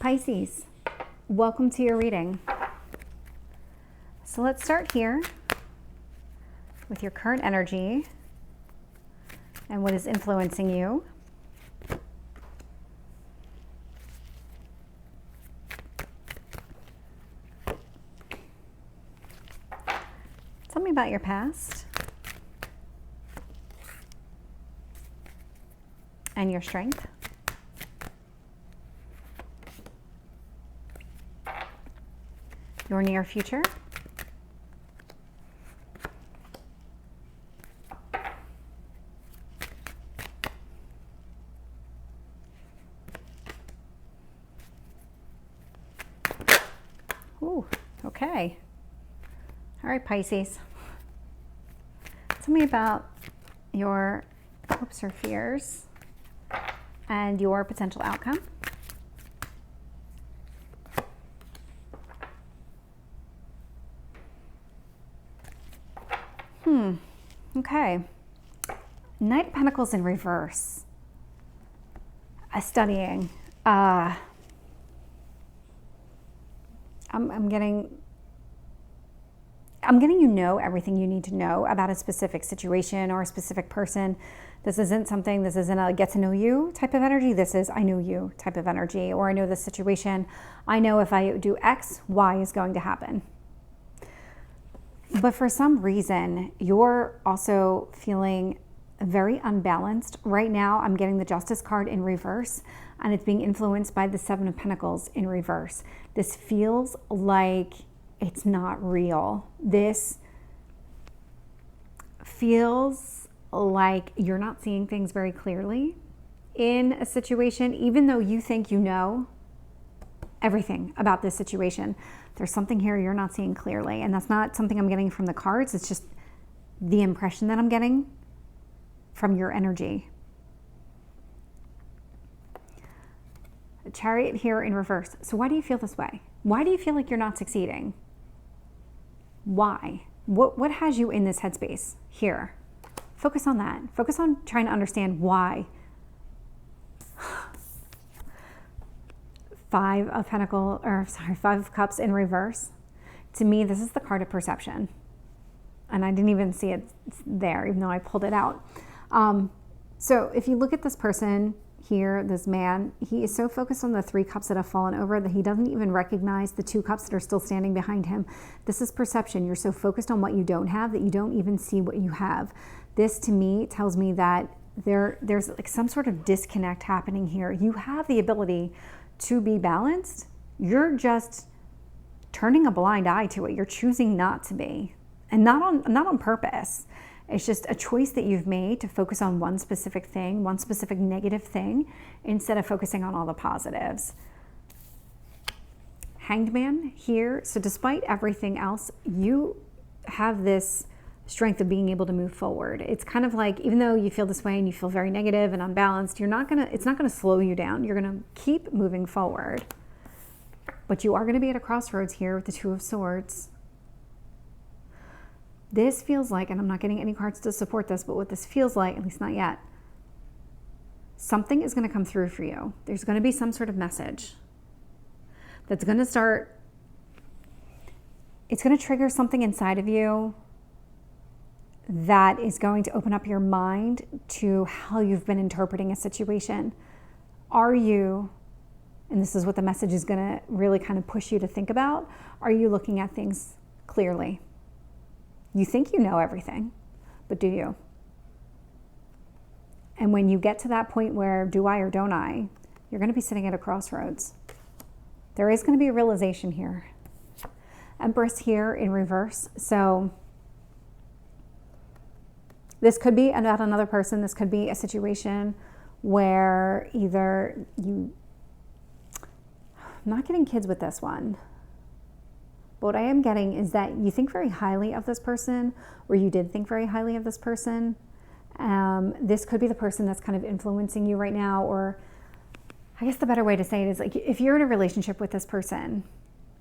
Pisces, welcome to your reading. So let's start here with your current energy and what is influencing you. Tell me about your past and your strength. Your near future. Ooh, okay. All right, Pisces. Tell me about your hopes or fears and your potential outcome. Okay. Knight of Pentacles in reverse. Studying. I'm getting you know everything you need to know about a specific situation or a specific person. This isn't a get to know you type of energy. This is I know you type of energy, or I know this situation. I know if I do X, Y is going to happen. But for some reason, you're also feeling very unbalanced. Right now, I'm getting the Justice card in reverse, and it's being influenced by the Seven of Pentacles in reverse. This feels like it's not real. This feels like you're not seeing things very clearly in a situation, even though you think you know everything about this situation. There's something here you're not seeing clearly, and that's not something I'm getting from the cards. It's just the impression that I'm getting from your energy. The Chariot here in reverse. So why do you feel this way? Why do you feel like you're not succeeding? Why? What has you in this headspace here? Focus on that. Focus on trying to understand why. Five of Cups in reverse. To me, this is the card of perception. And I didn't even see it there, even though I pulled it out. So if you look at this person here, this man, he is so focused on the 3 cups that have fallen over that he doesn't even recognize the 2 cups that are still standing behind him. This is perception. You're so focused on what you don't have that you don't even see what you have. This, to me, tells me that there's like some sort of disconnect happening here. You have the ability to be balanced. You're just turning a blind eye to it. You're choosing not to be, and not on purpose. It's just a choice that you've made to focus on one specific thing, one specific negative thing, instead of focusing on all the positives. Hanged Man here. So despite everything else, you have this strength of being able to move forward. It's kind of like, even though you feel this way and you feel very negative and unbalanced, it's not gonna slow you down. You're gonna keep moving forward. But you are gonna be at a crossroads here with the 2 of Swords. This feels like, and I'm not getting any cards to support this, but what this feels like, at least not yet, something is gonna come through for you. There's gonna be some sort of message that's gonna start, it's gonna trigger something inside of you that is going to open up your mind to how you've been interpreting a situation. Are you, and this is what the message is going to really kind of push you to think about, are you looking at things clearly? You think you know everything, but do you? And when you get to that point where do I or don't I, you're going to be sitting at a crossroads. There is going to be a realization here. Empress here in reverse. So this could be about another person. This could be a situation where either I'm not getting kids with this one. But what I am getting is that you think very highly of this person, or you did think very highly of this person. This could be the person that's kind of influencing you right now, or I guess the better way to say it is like if you're in a relationship with this person,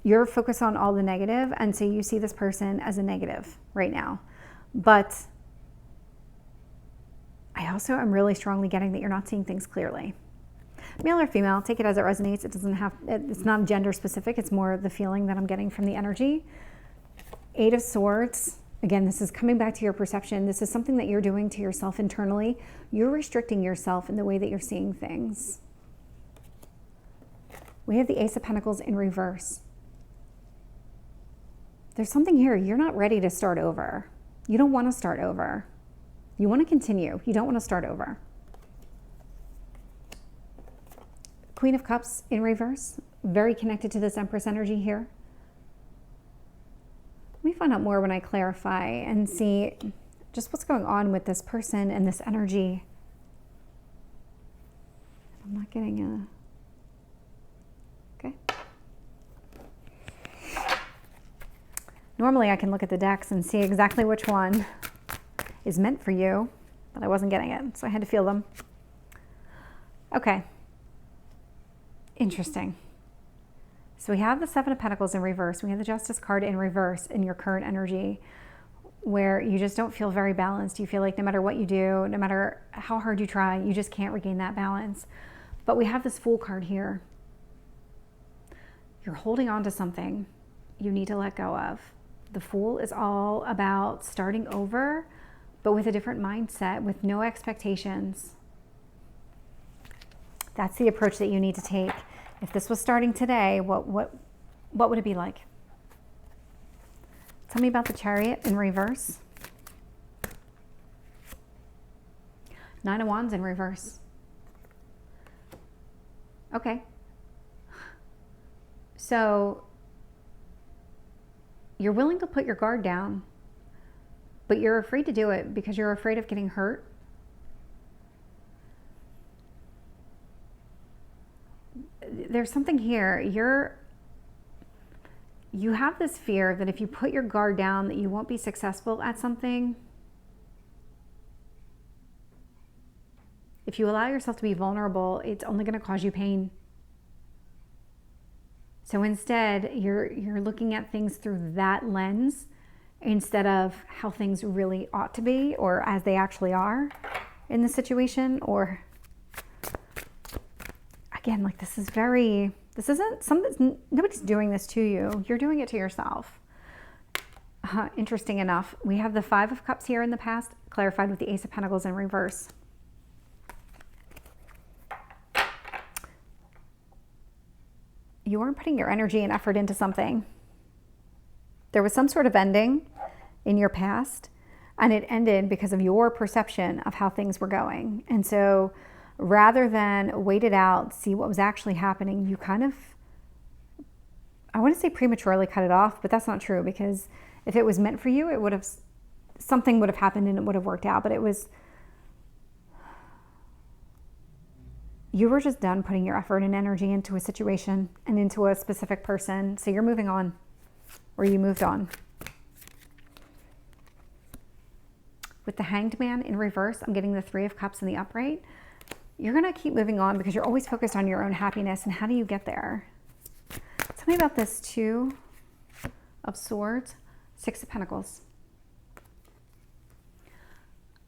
you're focused on all the negative, and so you see this person as a negative right now. But I also am really strongly getting that you're not seeing things clearly. Male or female, take it as it resonates. It doesn't have, it's not gender specific. It's more the feeling that I'm getting from the energy. 8 of Swords. Again, this is coming back to your perception. This is something that you're doing to yourself internally. You're restricting yourself in the way that you're seeing things. We have the Ace of Pentacles in reverse. There's something here. You're not ready to start over. You don't want to start over. You want to continue. You don't want to start over. Queen of Cups in reverse. Very connected to this Empress energy here. Let me find out more when I clarify and see just what's going on with this person and this energy. I'm not getting a... Okay. Normally I can look at the decks and see exactly which one is meant for you, but I wasn't getting it, so I had to feel them. Okay. Interesting. So we have the 7 of Pentacles in reverse. We have the Justice card in reverse in your current energy, where you just don't feel very balanced. You feel like no matter what you do, no matter how hard you try, you just can't regain that balance. But we have this Fool card here. You're holding on to something you need to let go of. The Fool is all about starting over, but with a different mindset, with no expectations. That's the approach that you need to take. If this was starting today, what would it be like? Tell me about the Chariot in reverse. 9 of Wands in reverse. Okay. So you're willing to put your guard down, but you're afraid to do it because you're afraid of getting hurt. There's something here. You have this fear that if you put your guard down that you won't be successful at something. If you allow yourself to be vulnerable, it's only going to cause you pain. So instead, you're looking at things through that lens instead of how things really ought to be or as they actually are in the situation. Or again, like this isn't something, nobody's doing this to you. You're doing it to yourself. Interesting enough, we have the 5 of Cups here in the past, clarified with the Ace of Pentacles in reverse. You weren't putting your energy and effort into something. There was some sort of ending in your past, and it ended because of your perception of how things were going. And so rather than wait it out, see what was actually happening, you kind of, I want to say prematurely cut it off, but that's not true, because if it was meant for you, it would have, something would have happened and it would have worked out. But it was, you were just done putting your effort and energy into a situation and into a specific person. So you're moving on, or you moved on. With the Hanged Man in reverse, I'm getting the 3 of Cups in the upright. You're going to keep moving on because you're always focused on your own happiness. And how do you get there? Tell me about this 2 of Swords, 6 of Pentacles.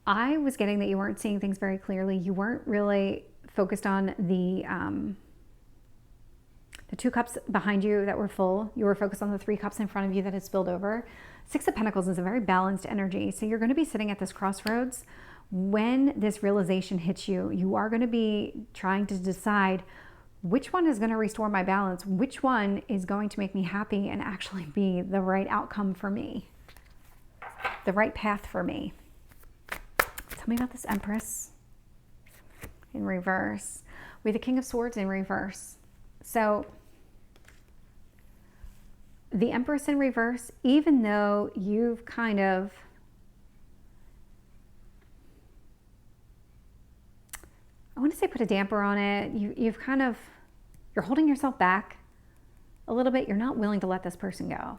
I was getting that you weren't seeing things very clearly. You weren't really focused on the 2 cups behind you that were full. You were focused on the 3 cups in front of you that had spilled over. 6 of Pentacles is a very balanced energy. So you're going to be sitting at this crossroads. When this realization hits you, you are going to be trying to decide which one is going to restore my balance, which one is going to make me happy and actually be the right outcome for me, the right path for me. Tell me about this Empress in reverse. We have the King of Swords in reverse. So the Empress in reverse, even though you've kind of, I want to say put a damper on it, you've kind of, you're holding yourself back a little bit. You're not willing to let this person go.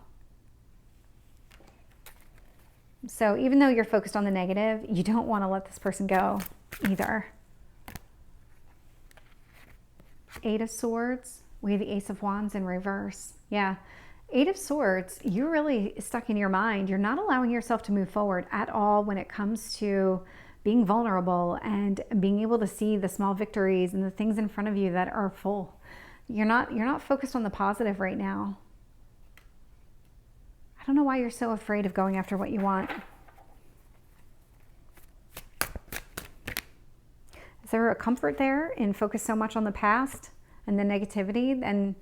So even though you're focused on the negative, you don't want to let this person go either. 8 of Swords, we have the Ace of Wands in reverse. Yeah, 8 of Swords, you're really stuck in your mind. You're not allowing yourself to move forward at all when it comes to being vulnerable and being able to see the small victories and the things in front of you that are full. You're not focused on the positive right now. I don't know why you're so afraid of going after what you want. Is there a comfort there in focus so much on the past and the negativity and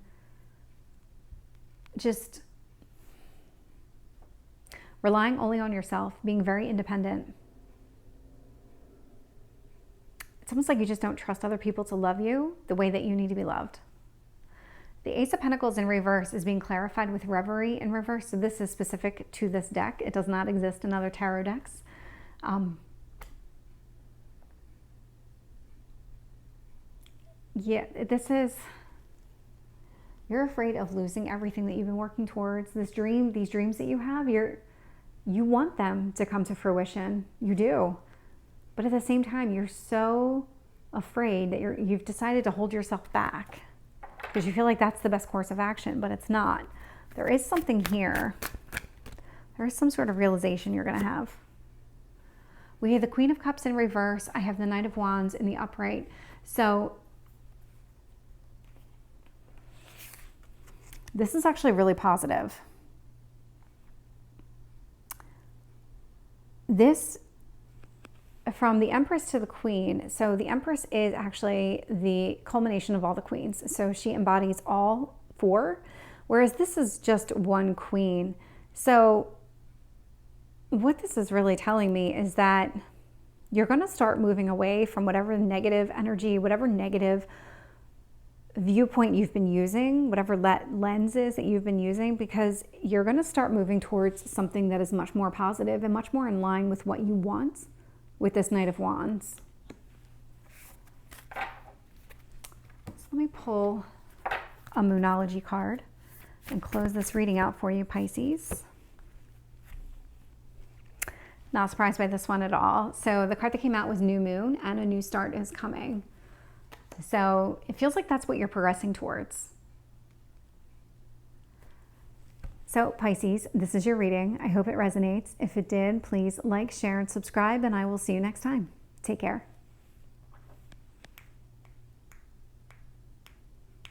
just relying only on yourself, being very independent? It's almost like you just don't trust other people to love you the way that you need to be loved. The Ace of Pentacles in reverse is being clarified with Reverie in reverse. So this is specific to this deck. It does not exist in other tarot decks. Yeah, this is, you're afraid of losing everything that you've been working towards. This dream, these dreams that you have, you want them to come to fruition. You do. But at the same time, you're so afraid that you've decided to hold yourself back because you feel like that's the best course of action, but it's not. There is something here. There is some sort of realization you're going to have. We have the Queen of Cups in reverse. I have the Knight of Wands in the upright. So this is actually really positive. This, from the Empress to the Queen, so the Empress is actually the culmination of all the queens. So she embodies all four, whereas this is just one queen. So what this is really telling me is that you're going to start moving away from whatever negative energy, whatever negative viewpoint you've been using, whatever lens is that you've been using, because you're going to start moving towards something that is much more positive and much more in line with what you want with this Knight of Wands. So let me pull a Moonology card and close this reading out for you, Pisces. Not surprised by this one at all. So the card that came out was New Moon, and a new start is coming. So it feels like that's what you're progressing towards. So Pisces, this is your reading. I hope it resonates. If it did, please like, share, and subscribe, and I will see you next time. Take care.